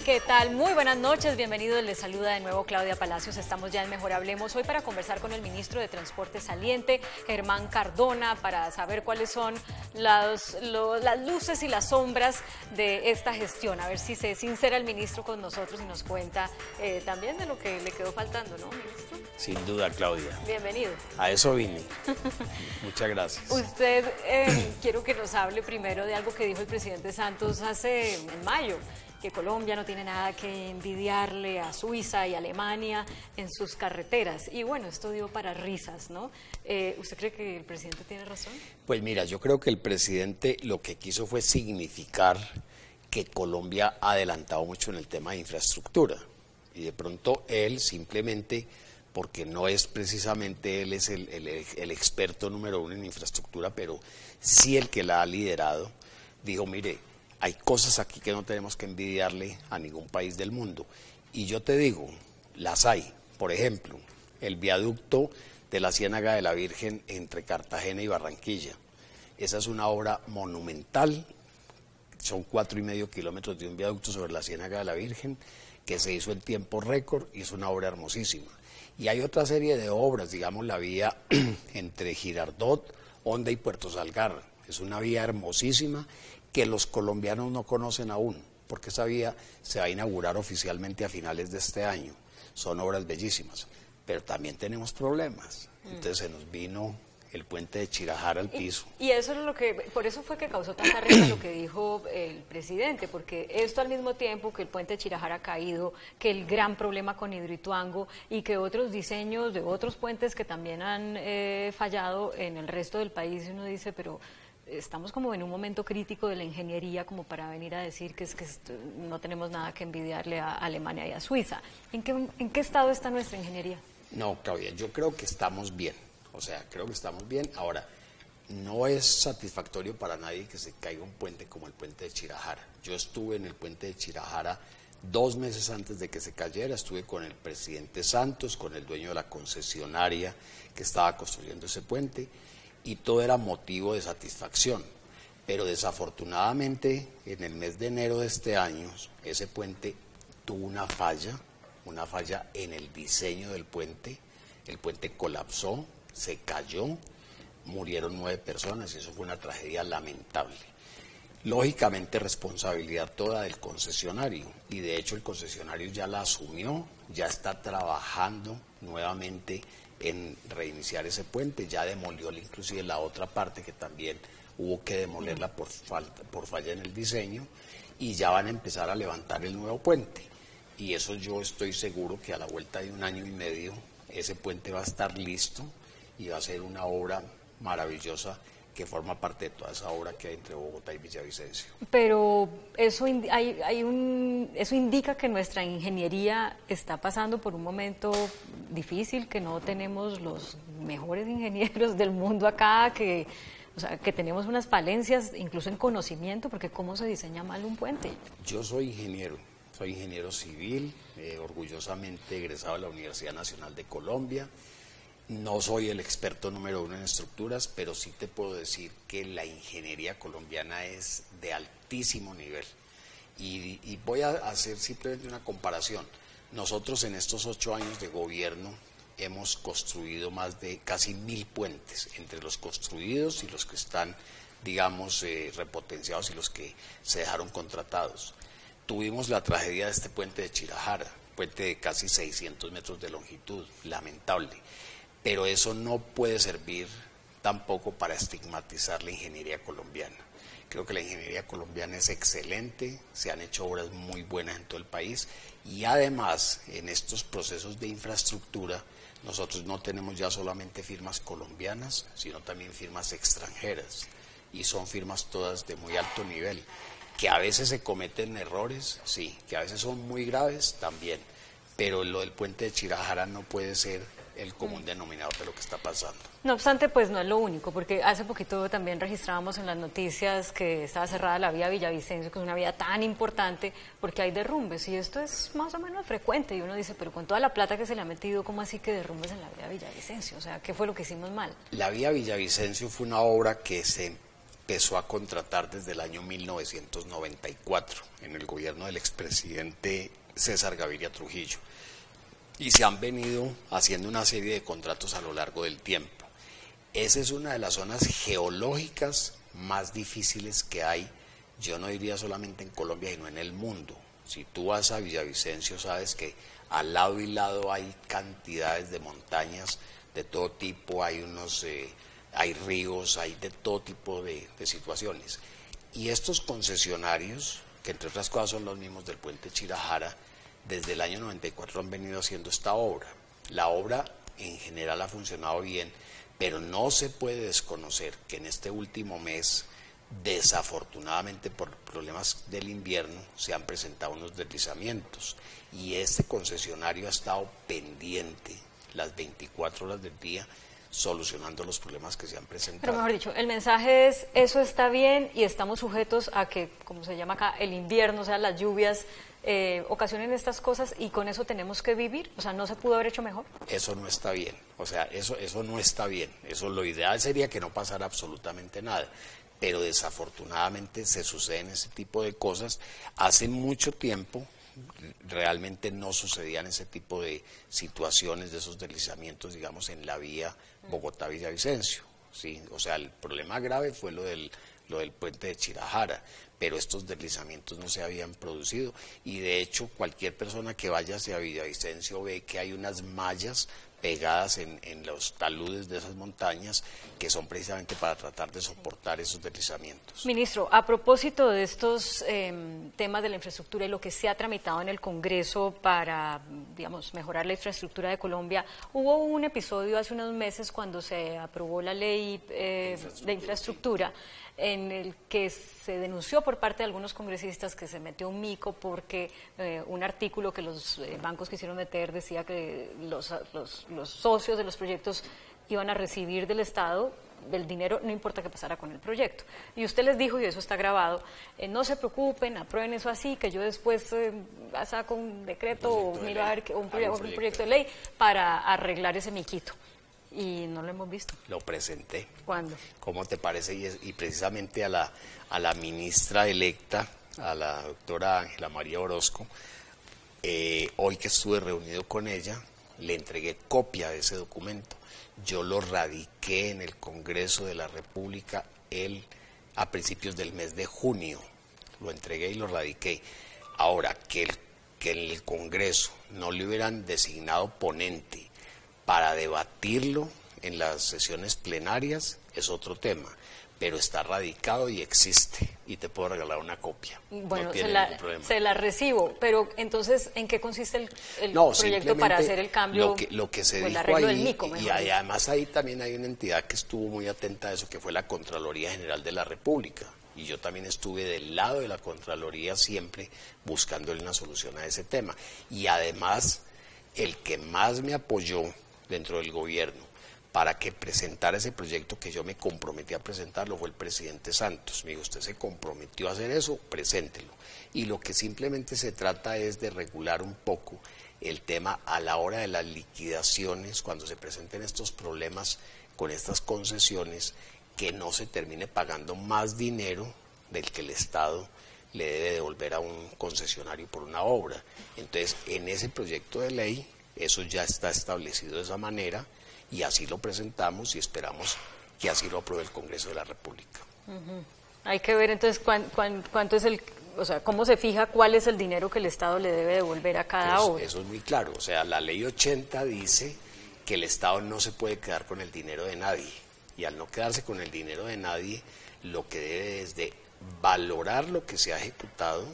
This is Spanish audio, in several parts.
¿Qué tal? Muy buenas noches, bienvenidos, les saluda de nuevo Claudia Palacios. Estamos ya en Mejor Hablemos hoy para conversar con el ministro de Transporte saliente, Germán Cardona, para saber cuáles son las luces y las sombras de esta gestión. A ver si se sincera el ministro con nosotros y nos cuenta también de lo que le quedó faltando, ¿no, ministro? Sin duda, Claudia. Bienvenido. A eso vine. Muchas gracias. Usted, quiero que nos hable primero de algo que dijo el presidente Santos en mayo, que Colombia no tiene nada que envidiarle a Suiza y Alemania en sus carreteras. Y bueno, esto dio para risas, ¿no? ¿Usted cree que el presidente tiene razón? Pues mira, yo creo que el presidente lo que quiso fue significar que Colombia ha adelantado mucho en el tema de infraestructura. Y de pronto él simplemente, porque no es precisamente él es el experto número uno en infraestructura, pero sí el que la ha liderado, dijo, mire, hay cosas aquí que no tenemos que envidiarle a ningún país del mundo. Y yo te digo, las hay. Por ejemplo, el viaducto de la Ciénaga de la Virgen entre Cartagena y Barranquilla. Esa es una obra monumental. Son 4,5 kilómetros de un viaducto sobre la Ciénaga de la Virgen que se hizo en tiempo récord y es una obra hermosísima. Y hay otra serie de obras, digamos la vía entre Girardot, Honda y Puerto Salgar. Es una vía hermosísima que los colombianos no conocen aún, porque esa vía se va a inaugurar oficialmente a finales de este año. Son obras bellísimas, pero también tenemos problemas. Entonces se nos vino el puente de Chirajara al piso. Y eso es por eso fue que causó tanta risa lo que dijo el presidente, porque esto al mismo tiempo que el puente de Chirajara ha caído, que el gran problema con Hidroituango y que otros diseños de otros puentes que también han fallado en el resto del país, uno dice, pero estamos como en un momento crítico de la ingeniería como para venir a decir que no tenemos nada que envidiarle a Alemania y a Suiza. ¿En qué estado está nuestra ingeniería? No, Claudia, yo creo que estamos bien. O sea, creo que estamos bien. Ahora, no es satisfactorio para nadie que se caiga un puente como el puente de Chirajara. Yo estuve en el puente de Chirajara 2 meses antes de que se cayera, estuve con el presidente Santos, con el dueño de la concesionaria que estaba construyendo ese puente, y todo era motivo de satisfacción. Pero desafortunadamente, en el mes de enero de este año, ese puente tuvo una falla en el diseño del puente. El puente colapsó, se cayó, murieron 9 personas y eso fue una tragedia lamentable. Lógicamente responsabilidad toda del concesionario, y de hecho el concesionario ya la asumió, ya está trabajando nuevamente en reiniciar ese puente, ya demolió inclusive la otra parte que también hubo que demolerla por falla en el diseño, y ya van a empezar a levantar el nuevo puente. Y eso yo estoy seguro que a la vuelta de 1 año y medio ese puente va a estar listo y va a ser una obra maravillosa que forma parte de toda esa obra que hay entre Bogotá y Villavicencio. Pero eso indica que nuestra ingeniería está pasando por un momento difícil, que no tenemos los mejores ingenieros del mundo acá, que tenemos unas falencias incluso en conocimiento, porque ¿cómo se diseña mal un puente? Yo soy ingeniero civil, orgullosamente egresado de la Universidad Nacional de Colombia. No soy el experto número uno en estructuras, pero sí te puedo decir que la ingeniería colombiana es de altísimo nivel. Y voy a hacer simplemente una comparación. Nosotros en estos 8 años de gobierno hemos construido más de casi 1.000 puentes, entre los construidos y los que están, digamos, repotenciados y los que se dejaron contratados. Tuvimos la tragedia de este puente de Chirajara, puente de casi 600 metros de longitud, lamentable. Pero eso no puede servir tampoco para estigmatizar la ingeniería colombiana. Creo que la ingeniería colombiana es excelente, se han hecho obras muy buenas en todo el país, y además en estos procesos de infraestructura nosotros no tenemos ya solamente firmas colombianas, sino también firmas extranjeras, y son firmas todas de muy alto nivel. Que a veces se cometen errores, sí, que a veces son muy graves también, pero lo del puente de Chirajara no puede ser el común denominador de lo que está pasando. No obstante, pues no es lo único, porque hace poquito también registrábamos en las noticias que estaba cerrada la vía Villavicencio, que es una vía tan importante, porque hay derrumbes, y esto es más o menos frecuente, y uno dice, pero con toda la plata que se le ha metido, ¿cómo así que derrumbes en la vía Villavicencio? O sea, ¿qué fue lo que hicimos mal? La vía Villavicencio fue una obra que se empezó a contratar desde el año 1994 en el gobierno del expresidente César Gaviria Trujillo, y se han venido haciendo una serie de contratos a lo largo del tiempo. Esa es una de las zonas geológicas más difíciles que hay, yo no diría solamente en Colombia, sino en el mundo. Si tú vas a Villavicencio, sabes que al lado y lado hay cantidades de montañas de todo tipo, hay ríos, hay de todo tipo de situaciones. Y estos concesionarios, que entre otras cosas son los mismos del puente Chirajara, desde el año 94 han venido haciendo esta obra. La obra en general ha funcionado bien, pero no se puede desconocer que en este último mes, desafortunadamente por problemas del invierno, se han presentado unos deslizamientos y este concesionario ha estado pendiente las 24 horas del día solucionando los problemas que se han presentado. Pero mejor dicho, el mensaje es, eso está bien y estamos sujetos a que, como se llama acá, el invierno, o sea, las lluvias, ocasionen estas cosas y con eso tenemos que vivir, o sea, ¿no se pudo haber hecho mejor? Eso no está bien, o sea, eso no está bien, eso lo ideal sería que no pasara absolutamente nada, pero desafortunadamente se suceden ese tipo de cosas. Hace mucho tiempo realmente no sucedían ese tipo de situaciones, de esos deslizamientos, digamos, en la vía Bogotá-Villavicencio, ¿sí? O sea, el problema grave fue lo del puente de Chirajara, pero estos deslizamientos no se habían producido y de hecho cualquier persona que vaya hacia Villavicencio ve que hay unas mallas pegadas en los taludes de esas montañas que son precisamente para tratar de soportar esos deslizamientos. Ministro, a propósito de estos temas de la infraestructura y lo que se ha tramitado en el Congreso para, digamos, mejorar la infraestructura de Colombia, hubo un episodio hace unos meses cuando se aprobó la ley de infraestructura en el que se denunció por parte de algunos congresistas que se metió un mico porque un artículo que los bancos quisieron meter decía que los socios de los proyectos iban a recibir del Estado del dinero, no importa qué pasara con el proyecto. Y usted les dijo, y eso está grabado, no se preocupen, aprueben eso así, que yo después saco un decreto o miro a ver un proyecto de ley para arreglar ese miquito. Y no lo hemos visto. Lo presenté. ¿Cuándo? ¿Cómo te parece? Y precisamente a la ministra electa, a la doctora Ángela María Orozco, hoy que estuve reunido con ella, le entregué copia de ese documento. Yo lo radiqué en el Congreso de la República a principios del mes de junio. Lo entregué y lo radiqué. Ahora, que en el Congreso no le hubieran designado ponente para debatirlo en las sesiones plenarias es otro tema, pero está radicado y existe, y te puedo regalar una copia. Bueno, no tiene ningún problema. Se la recibo, pero entonces, ¿en qué consiste el proyecto para hacer el cambio? Lo que se el dijo arreglo ahí, del mico, y además ahí también hay una entidad que estuvo muy atenta a eso, que fue la Contraloría General de la República, y yo también estuve del lado de la Contraloría siempre buscando una solución a ese tema, y además el que más me apoyó dentro del gobierno para que presentara ese proyecto que yo me comprometí a presentarlo fue el presidente Santos. Me dijo, usted se comprometió a hacer eso, preséntelo. Y lo que simplemente se trata es de regular un poco el tema a la hora de las liquidaciones, cuando se presenten estos problemas con estas concesiones, que no se termine pagando más dinero del que el Estado le debe devolver a un concesionario por una obra. Entonces, en ese proyecto de ley, eso ya está establecido de esa manera y así lo presentamos y esperamos que así lo apruebe el Congreso de la República. Hay que ver entonces cuánto es o sea, cómo se fija cuál es el dinero que el Estado le debe devolver a cada obra. Eso es muy claro, o sea, la ley 80 dice que el Estado no se puede quedar con el dinero de nadie y al no quedarse con el dinero de nadie, lo que debe es de valorar lo que se ha ejecutado,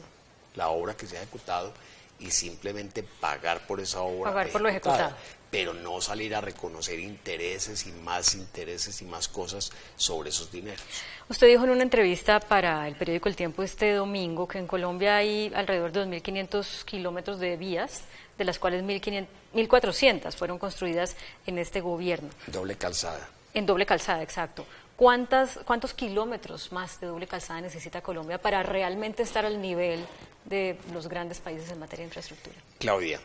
la obra que se ha ejecutado, y simplemente pagar por esa obra. Pagar por lo ejecutado. Pero no salir a reconocer intereses y más cosas sobre esos dineros. Usted dijo en una entrevista para el periódico El Tiempo este domingo que en Colombia hay alrededor de 2.500 kilómetros de vías, de las cuales 1.400 fueron construidas en este gobierno. Doble calzada. En doble calzada, exacto. ¿Cuántos kilómetros más de doble calzada necesita Colombia para realmente estar al nivel de los grandes países en materia de infraestructura? Claudia,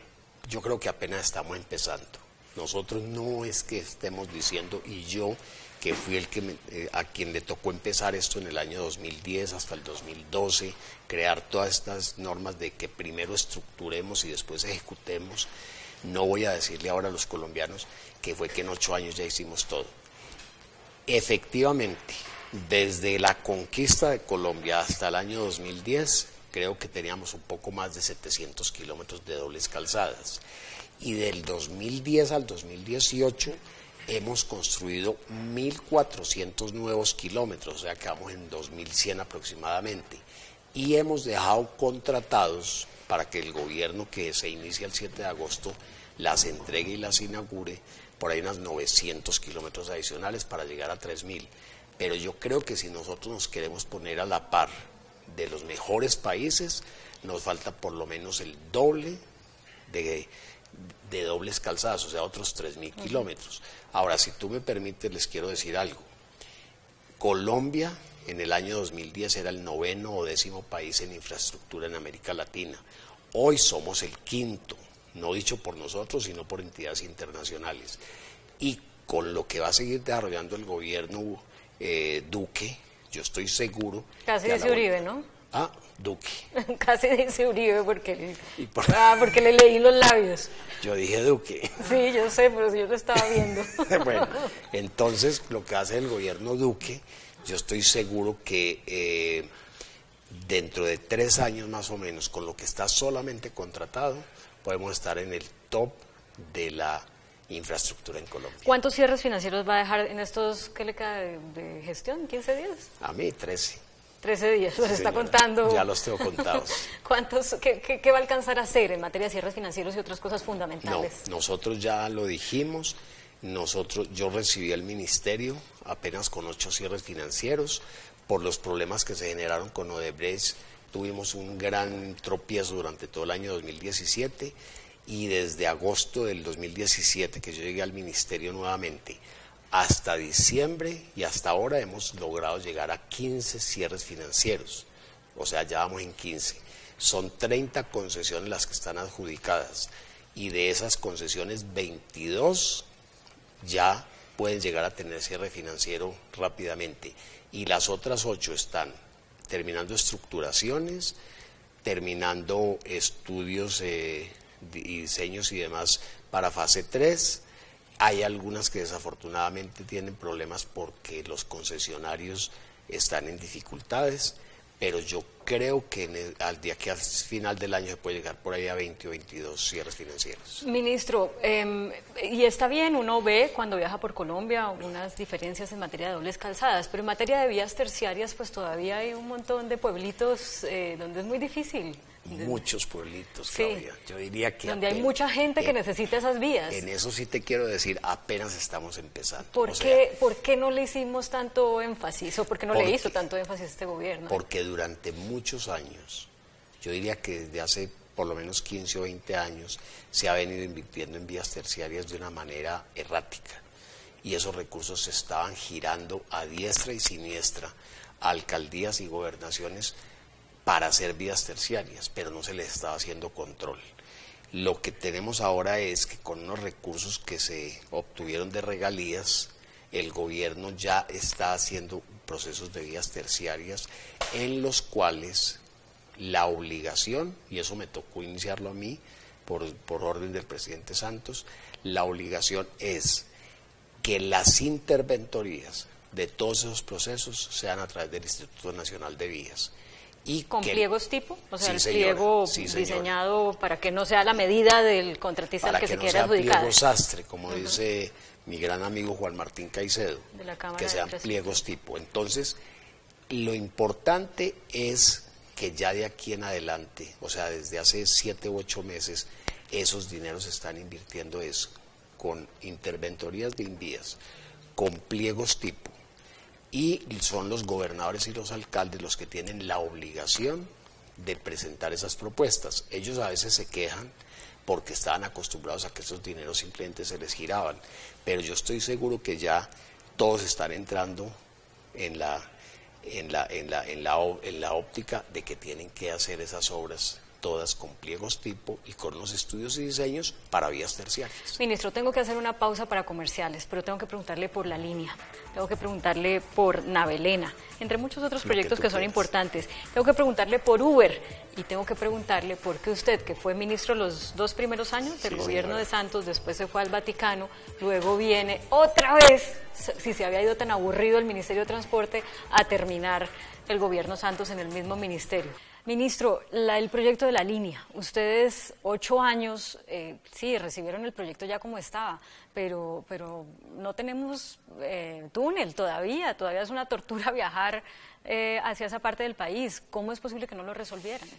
yo creo que apenas estamos empezando. Nosotros no es que estemos diciendo, y yo que fui el que a quien le tocó empezar esto en el año 2010 hasta el 2012, crear todas estas normas de que primero estructuremos y después ejecutemos. No voy a decirle ahora a los colombianos que fue que en 8 años ya hicimos todo. Efectivamente, desde la conquista de Colombia hasta el año 2010, creo que teníamos un poco más de 700 kilómetros de dobles calzadas. Y del 2010 al 2018 hemos construido 1.400 nuevos kilómetros, o sea que vamos en 2.100 aproximadamente. Y hemos dejado contratados para que el gobierno que se inicia el 7 de agosto las entregue y las inaugure por ahí unos 900 kilómetros adicionales para llegar a 3.000. Pero yo creo que si nosotros nos queremos poner a la par de los mejores países, nos falta por lo menos el doble de dobles calzadas, o sea, otros 3.000 kilómetros. Ahora, si tú me permites, les quiero decir algo. Colombia en el año 2010 era el 9º o 10º país en infraestructura en América Latina. Hoy somos el 5º, no dicho por nosotros, sino por entidades internacionales. Y con lo que va a seguir desarrollando el gobierno Duque, yo estoy seguro... Casi dice Uribe, ¿no? Ah, Duque. Casi dice Uribe porque le leí los labios. Yo dije Duque. Sí, yo sé, pero si yo lo estaba viendo. Bueno, entonces lo que hace el gobierno Duque, yo estoy seguro que dentro de 3 años más o menos, con lo que está solamente contratado, podemos estar en el top de la infraestructura en Colombia. ¿Cuántos cierres financieros va a dejar en estos, qué le queda de gestión? ¿15 días? A mí 13. 13 días, los está contando. Ya los tengo contados. ¿Qué va a alcanzar a hacer en materia de cierres financieros y otras cosas fundamentales? No, nosotros ya lo dijimos, yo recibí al ministerio apenas con 8 cierres financieros por los problemas que se generaron con Odebrecht. Tuvimos un gran tropiezo durante todo el año 2017 y desde agosto del 2017 que yo llegué al ministerio nuevamente hasta diciembre y hasta ahora hemos logrado llegar a 15 cierres financieros, o sea, ya vamos en 15. Son 30 concesiones las que están adjudicadas y de esas concesiones 22 ya pueden llegar a tener cierre financiero rápidamente y las otras 8 están terminando estructuraciones, terminando estudios y diseños y demás para fase 3. Hay algunas que desafortunadamente tienen problemas porque los concesionarios están en dificultades, pero yo creo que al día que al final del año se puede llegar por ahí a 20 o 22 cierres financieros. Ministro, y está bien, uno ve cuando viaja por Colombia unas diferencias en materia de dobles calzadas, pero en materia de vías terciarias pues todavía hay un montón de pueblitos donde es muy difícil. Muchos pueblitos, Claudia. Sí, yo diría que donde hay mucha gente que necesita esas vías. En eso sí te quiero decir, apenas estamos empezando. ¿Por qué no le hicimos tanto énfasis o por qué no le hizo tanto énfasis a este gobierno? Porque durante muchos años, yo diría que desde hace por lo menos 15 o 20 años, se ha venido invirtiendo en vías terciarias de una manera errática. Y esos recursos se estaban girando a diestra y siniestra a alcaldías y gobernaciones para hacer vías terciarias, pero no se les estaba haciendo control. Lo que tenemos ahora es que con unos recursos que se obtuvieron de regalías, el gobierno ya está haciendo procesos de vías terciarias en los cuales la obligación, y eso me tocó iniciarlo a mí por orden del presidente Santos, la obligación es que las interventorías de todos esos procesos sean a través del Instituto Nacional de Vías. Y ¿con pliegos tipo? O sea, sí, el pliego diseñado para que no sea la medida del contratista al que se quiera adjudicar. Para que no sea pliego sastre, como dice mi gran amigo Juan Martín Caicedo, que sean pliegos tipo. Entonces, lo importante es que ya de aquí en adelante, o sea, desde hace 7 u 8 meses, esos dineros se están invirtiendo con interventorías de invías, con pliegos tipo. Y son los gobernadores y los alcaldes los que tienen la obligación de presentar esas propuestas. Ellos a veces se quejan porque estaban acostumbrados a que esos dineros simplemente se les giraban, pero yo estoy seguro que ya todos están entrando en la óptica de que tienen que hacer esas obras todas con pliegos tipo y con los estudios y diseños para vías terciarias. Ministro, tengo que hacer una pausa para comerciales, pero tengo que preguntarle por la línea, tengo que preguntarle por Navelena, entre muchos otros proyectos que son importantes. Tengo que preguntarle por Uber y tengo que preguntarle por qué usted, que fue ministro los 2 primeros años del gobierno de Santos, después se fue al Vaticano, luego viene otra vez, si se había ido tan aburrido el Ministerio de Transporte, a terminar el gobierno Santos en el mismo ministerio. Ministro, el proyecto de la línea, ustedes 8 años, sí, recibieron el proyecto ya como estaba, pero no tenemos túnel todavía es una tortura viajar hacia esa parte del país. ¿Cómo es posible que no lo resolvieran?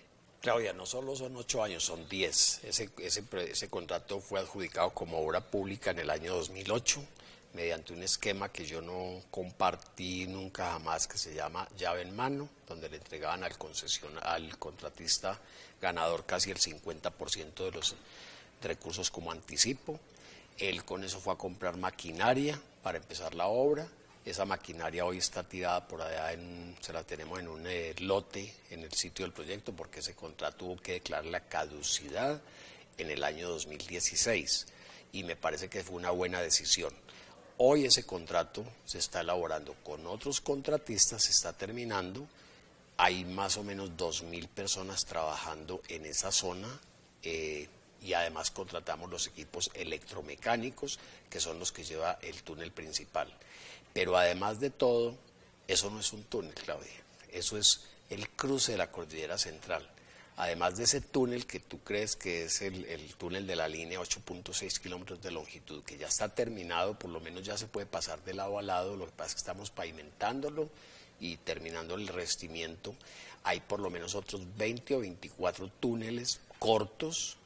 Claudia, no solo son 8 años, son 10. Ese contrato fue adjudicado como obra pública en el año 2008, mediante un esquema que yo no compartí nunca jamás, que se llama llave en mano, donde le entregaban al contratista ganador casi el 50% de los recursos como anticipo. Él con eso fue a comprar maquinaria para empezar la obra. Esa maquinaria hoy está tirada por allá, se la tenemos en un lote en el sitio del proyecto, porque ese contrato tuvo que declarar la caducidad en el año 2016 y me parece que fue una buena decisión. Hoy ese contrato se está elaborando con otros contratistas, se está terminando, hay más o menos 2.000 personas trabajando en esa zona y además contratamos los equipos electromecánicos, que son los que lleva el túnel principal. Pero además de todo, eso no es un túnel, Claudia, eso es el cruce de la Cordillera Central. Además de ese túnel que tú crees que es el túnel de la línea, 8.6 kilómetros de longitud, que ya está terminado, por lo menos ya se puede pasar de lado a lado, lo que pasa es que estamos pavimentándolo y terminando el revestimiento. Hay por lo menos otros 20 o 24 túneles cortos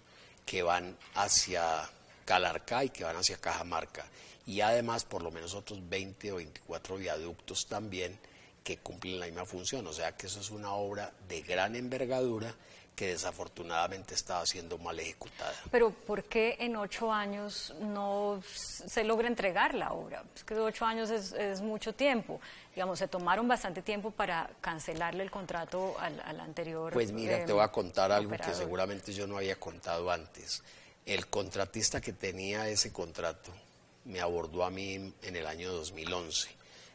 que van hacia Calarcá y que van hacia Cajamarca. Y además por lo menos otros 20 o 24 viaductos también que cumplen la misma función. O sea que eso es una obra de gran envergadura que desafortunadamente estaba siendo mal ejecutada. Pero ¿por qué en 8 años no se logra entregar la obra? Es que 8 años es mucho tiempo. Digamos, se tomaron bastante tiempo para cancelarle el contrato al anterior. Pues mira, te voy a contar algo operador. que seguramente yo no había contado antes. El contratista que tenía ese contrato me abordó a mí en el año 2011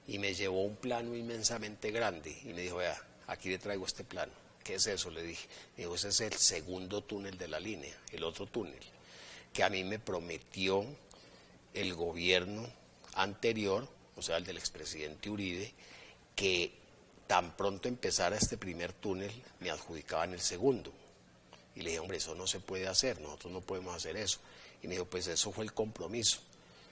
y me llevó un plano inmensamente grande y me dijo, vea, aquí le traigo este plano. ¿Qué es eso? Le dije. Me dijo, ese es el segundo túnel de la línea, el otro túnel, que a mí me prometió el gobierno anterior, o sea, el del expresidente Uribe, que tan pronto empezara este primer túnel, me adjudicaban el segundo. Y le dije, hombre, eso no se puede hacer, nosotros no podemos hacer eso. Y me dijo, pues eso fue el compromiso.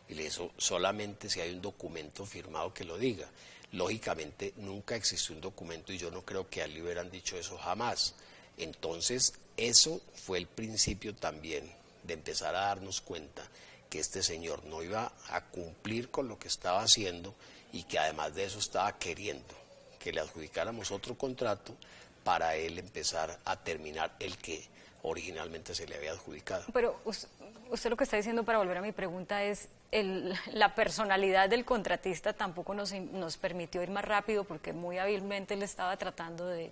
Y le dije, solamente si hay un documento firmado que lo diga. Lógicamente nunca existió un documento y yo no creo que a él le hubieran dicho eso jamás. Entonces eso fue el principio también de empezar a darnos cuenta que este señor no iba a cumplir con lo que estaba haciendo y que además de eso estaba queriendo que le adjudicáramos otro contrato para él empezar a terminar el que originalmente se le había adjudicado. Pero usted lo que está diciendo, para volver a mi pregunta, es la personalidad del contratista tampoco nos permitió ir más rápido porque muy hábilmente le estaba tratando de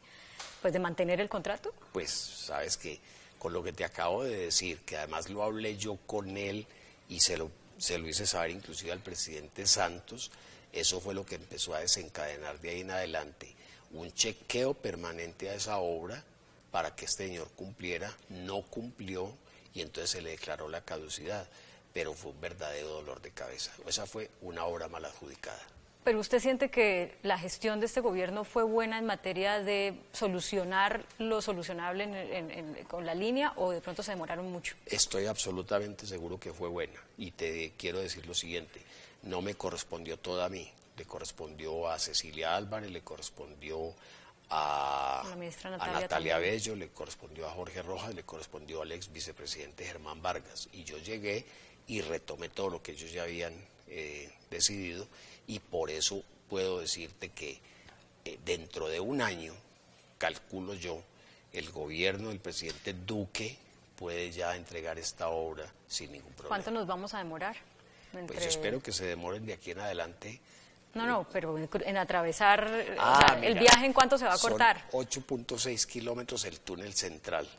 mantener el contrato. Pues sabes que con lo que te acabo de decir, que además lo hablé yo con él y se lo hice saber inclusive al presidente Santos, eso fue lo que empezó a desencadenar de ahí en adelante un chequeo permanente a esa obra para que este señor cumpliera. No cumplió y entonces se le declaró la caducidad, pero fue un verdadero dolor de cabeza. Esa fue una obra mal adjudicada. ¿Pero usted siente que la gestión de este gobierno fue buena en materia de solucionar lo solucionable con la línea o de pronto se demoraron mucho? Estoy absolutamente seguro que fue buena y te quiero decir lo siguiente, no me correspondió toda a mí, le correspondió a Cecilia Álvarez, le correspondió a Natalia Bello, le correspondió a Jorge Rojas, le correspondió al ex vicepresidente Germán Vargas y yo llegué y retomé todo lo que ellos ya habían decidido y por eso puedo decirte que dentro de un año, calculo yo, el gobierno del presidente Duque puede ya entregar esta obra sin ningún problema. ¿Cuánto nos vamos a demorar? Pues yo espero que se demoren de aquí en adelante. No, pero en atravesar, mira, ¿el viaje en cuánto se va a cortar? Son 8.6 kilómetros el túnel central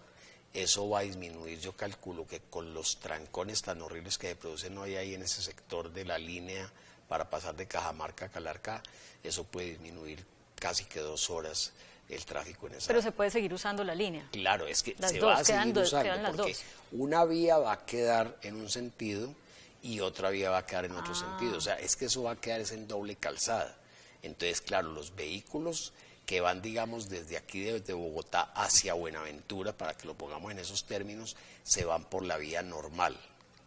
eso va a disminuir, yo calculo que con los trancones tan horribles que se producen hoy ahí en ese sector de la línea para pasar de Cajamarca a Calarcá, eso puede disminuir casi que 2 horas el tráfico en esa. Pero se puede seguir usando la línea. Claro, es que las se dos, va a seguir usando quedan las porque dos. una vía va a quedar en un sentido y otra vía va a quedar en otro sentido. O sea, es que eso va a quedar en doble calzada. Entonces, claro, los vehículos que van, digamos, desde aquí, desde Bogotá hacia Buenaventura, para que lo pongamos en esos términos, se van por la vía normal.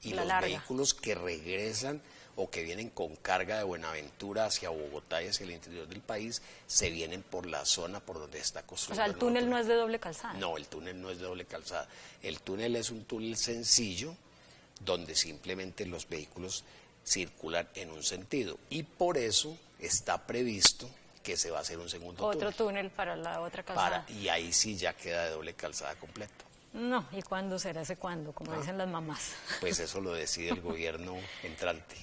Y la los larga. vehículos que regresan o que vienen con carga de Buenaventura hacia Bogotá y hacia el interior del país, se vienen por la zona por donde está construido. O sea, el túnel no es de doble calzada. No, el túnel no es de doble calzada. El túnel es un túnel sencillo donde simplemente los vehículos circulan en un sentido. Y por eso está previsto que se va a hacer un segundo Otro túnel para la otra calzada. y ahí sí ya queda de doble calzada completo. No, ¿y cuándo será ese cuándo? Como dicen las mamás. Pues eso lo decide el gobierno entrante.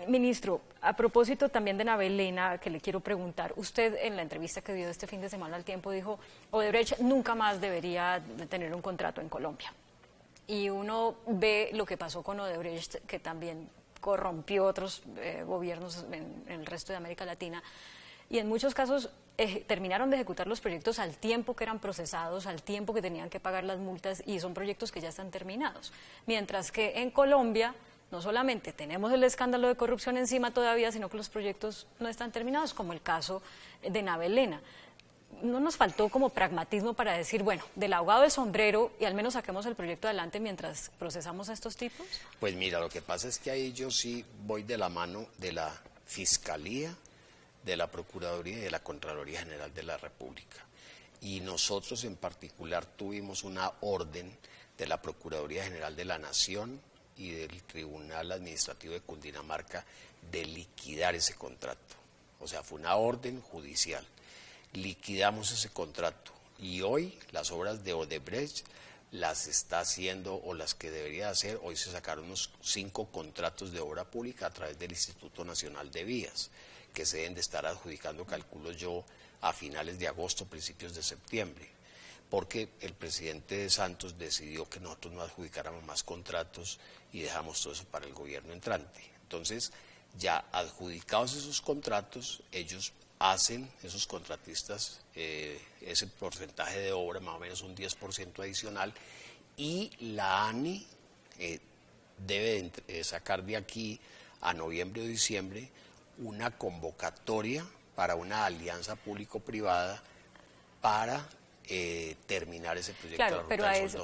Ministro, a propósito también de Navelena, que le quiero preguntar, usted en la entrevista que dio este fin de semana al Tiempo dijo, Odebrecht nunca más debería tener un contrato en Colombia. Y uno ve lo que pasó con Odebrecht, que también corrompió otros gobiernos en el resto de América Latina, y en muchos casos terminaron de ejecutar los proyectos al tiempo que eran procesados, al tiempo que tenían que pagar las multas, y son proyectos que ya están terminados. Mientras que en Colombia no solamente tenemos el escándalo de corrupción encima todavía, sino que los proyectos no están terminados, como el caso de Navelena. ¿No nos faltó como pragmatismo para decir, bueno, del ahogado del sombrero y al menos saquemos el proyecto adelante mientras procesamos a estos tipos? Pues mira, lo que pasa es que ahí yo sí voy de la mano de la Fiscalía, de la Procuraduría y de la Contraloría General de la República. Y nosotros en particular tuvimos una orden de la Procuraduría General de la Nación y del Tribunal Administrativo de Cundinamarca de liquidar ese contrato. O sea, fue una orden judicial. Liquidamos ese contrato y hoy las obras de Odebrecht las está haciendo o las que debería hacer. Hoy se sacaron unos 5 contratos de obra pública a través del Instituto Nacional de Vías, que se deben de estar adjudicando, calculo yo, a finales de agosto, principios de septiembre, porque el presidente Santos decidió que nosotros no adjudicáramos más contratos y dejamos todo eso para el gobierno entrante. Entonces, ya adjudicados esos contratos, ellos hacen, esos contratistas, ese porcentaje de obra, más o menos un 10% adicional, y la ANI debe sacar de aquí a noviembre o diciembre una convocatoria para una alianza público-privada para terminar ese proyecto. Claro,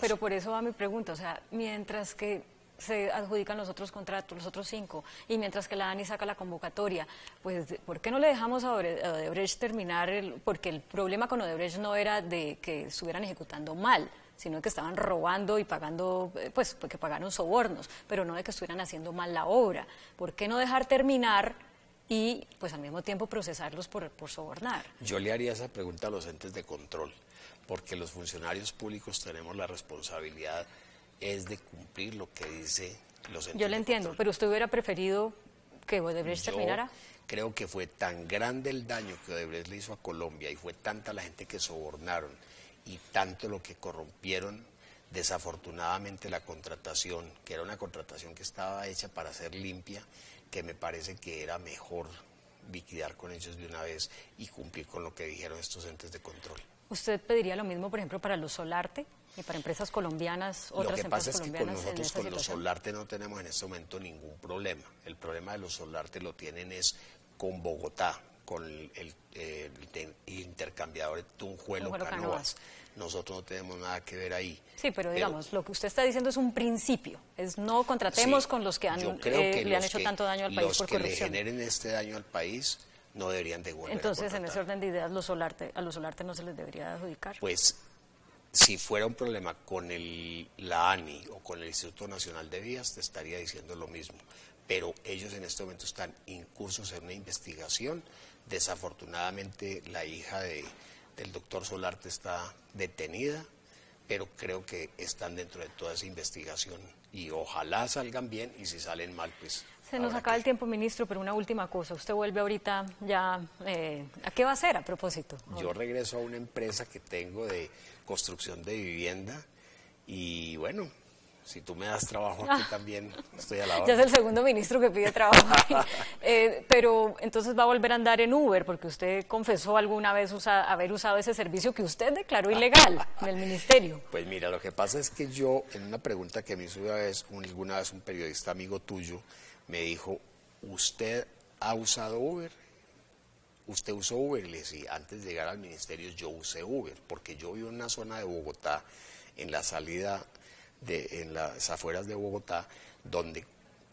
pero por eso va mi pregunta, o sea, mientras que se adjudican los otros contratos, los otros 5, y mientras que la ANI saca la convocatoria, pues ¿por qué no le dejamos a Odebrecht terminar? Porque el problema con Odebrecht no era de que estuvieran ejecutando mal, sino que estaban robando y pagando, pues porque pagaron sobornos, pero no de que estuvieran haciendo mal la obra. ¿Por qué no dejar terminar y pues al mismo tiempo procesarlos por sobornar? Yo le haría esa pregunta a los entes de control, porque los funcionarios públicos tenemos la responsabilidad es de cumplir lo que dice los entes. Yo le entiendo, pero ¿usted hubiera preferido que Odebrecht terminara? Creo que fue tan grande el daño que Odebrecht le hizo a Colombia y fue tanta la gente que sobornaron y tanto lo que corrompieron, desafortunadamente la contratación, que era una contratación que estaba hecha para ser limpia, que me parece que era mejor liquidar con ellos de una vez y cumplir con lo que dijeron estos entes de control. ¿Usted pediría lo mismo, por ejemplo, para los Solarte y para empresas colombianas, otras empresas colombianas? Lo que pasa es que con nosotros, con los Solarte, no tenemos en este momento ningún problema. El problema de los Solarte lo tienen es con Bogotá, con el intercambiador Tunjuelo-Cánovas. Nosotros no tenemos nada que ver ahí. Sí, pero digamos, lo que usted está diciendo es un principio, es no contratemos con los que le han hecho tanto daño al país por corrupción. Los que le generen este daño al país no deberían devolver. Entonces, en ese orden de ideas, a los Solarte no se les debería adjudicar. Pues, si fuera un problema con la ANI o con el Instituto Nacional de Vías, te estaría diciendo lo mismo. Pero ellos en este momento están incursos en una investigación. Desafortunadamente, la hija del doctor Solarte está detenida, pero creo que están dentro de toda esa investigación y ojalá salgan bien, y si salen mal, pues... Se nos acaba el tiempo, ministro, pero una última cosa. Usted vuelve ahorita ya... ¿a qué va a hacer a propósito? Yo regreso a una empresa que tengo de construcción de vivienda Y bueno, si tú me das trabajo aquí también, estoy a la Ya hora. es el segundo ministro que pide trabajo aquí. Pero entonces va a volver a andar en Uber, porque usted confesó alguna vez haber usado ese servicio que usted declaró ilegal en el ministerio. Pues mira, lo que pasa es que yo, en una pregunta que me hizo alguna vez un periodista amigo tuyo, me dijo, ¿usted ha usado Uber? ¿Usted usó Uber? Le decía, antes de llegar al ministerio yo usé Uber, porque yo vivo en una zona de Bogotá, en la salida, en las afueras de Bogotá, donde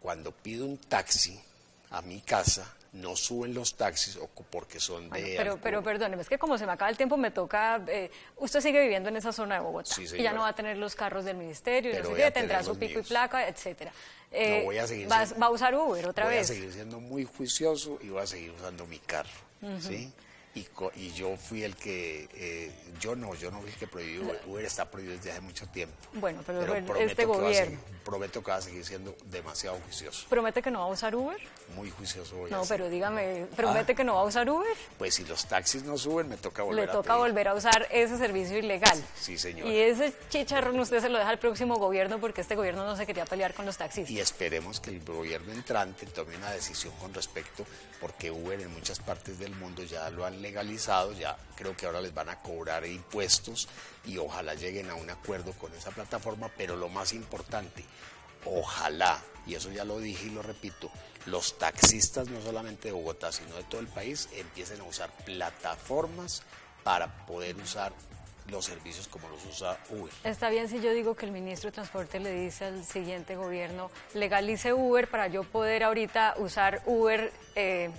cuando pido un taxi a mi casa, no suben los taxis porque son de Bueno, pero perdóneme, es que como se me acaba el tiempo, me toca... usted sigue viviendo en esa zona de Bogotá, Sí, y ya señora. no va a tener los carros del ministerio, Pero no sé voy a qué, tendrá tener su los pico míos. y placa, etcétera. No, voy a seguir va, siendo- va a usar Uber otra voy vez. a seguir siendo muy juicioso y voy a seguir usando mi carro, ¿sí? Y yo fui el que, yo no fui el que prohibió Uber. Uber está prohibido desde hace mucho tiempo. Bueno, pero prometo este que gobierno. prometo que va a seguir siendo demasiado juicioso. ¿Promete que no va a usar Uber? Muy juicioso voy a No, ser. pero dígame, ¿promete que no va a usar Uber? Pues si los taxis no suben, me toca volver Le a toca pedir. volver a usar ese servicio ilegal. Sí, señora. Y ese chicharrón usted se lo deja al próximo gobierno, porque este gobierno no se quería pelear con los taxistas. Y esperemos que el gobierno entrante tome una decisión con respecto, porque Uber en muchas partes del mundo ya lo han legalizado, ya creo que ahora les van a cobrar impuestos y ojalá lleguen a un acuerdo con esa plataforma, pero lo más importante, ojalá, y eso ya lo dije y lo repito, los taxistas no solamente de Bogotá, sino de todo el país, empiecen a usar plataformas para poder usar los servicios como los usa Uber. Está bien si yo digo que el ministro de Transporte le dice al siguiente gobierno, legalice Uber para yo poder ahorita usar Uber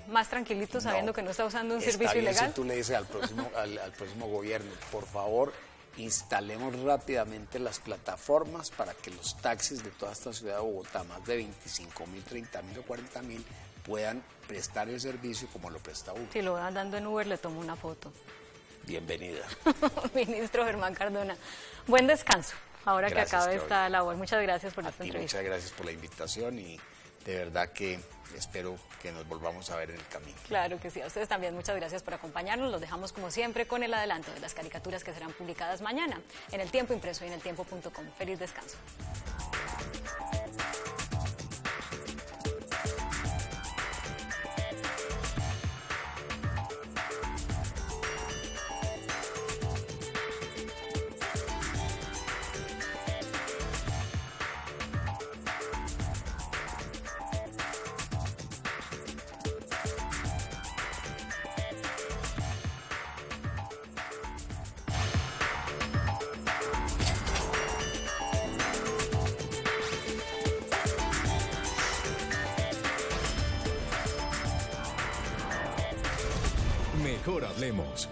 más tranquilito, sabiendo que no está usando un servicio Está bien ilegal. si tú le dices al próximo gobierno, por favor, instalemos rápidamente las plataformas para que los taxis de toda esta ciudad de Bogotá, más de 25.000, 30.000 o 40.000, puedan prestar el servicio como lo presta Uber. Si lo van dando en Uber, le tomo una foto. Bienvenida. Ministro Germán Cardona, buen descanso ahora Gracias, que acabe Claudia. esta labor. Muchas gracias por A esta ti entrevista. muchas gracias por la invitación y de verdad que espero que nos volvamos a ver en el camino. Claro que sí, a ustedes también muchas gracias por acompañarnos. Los dejamos como siempre con el adelanto de las caricaturas que serán publicadas mañana en El Tiempo Impreso y en eltiempo.com. Feliz descanso. Mejor hablemos.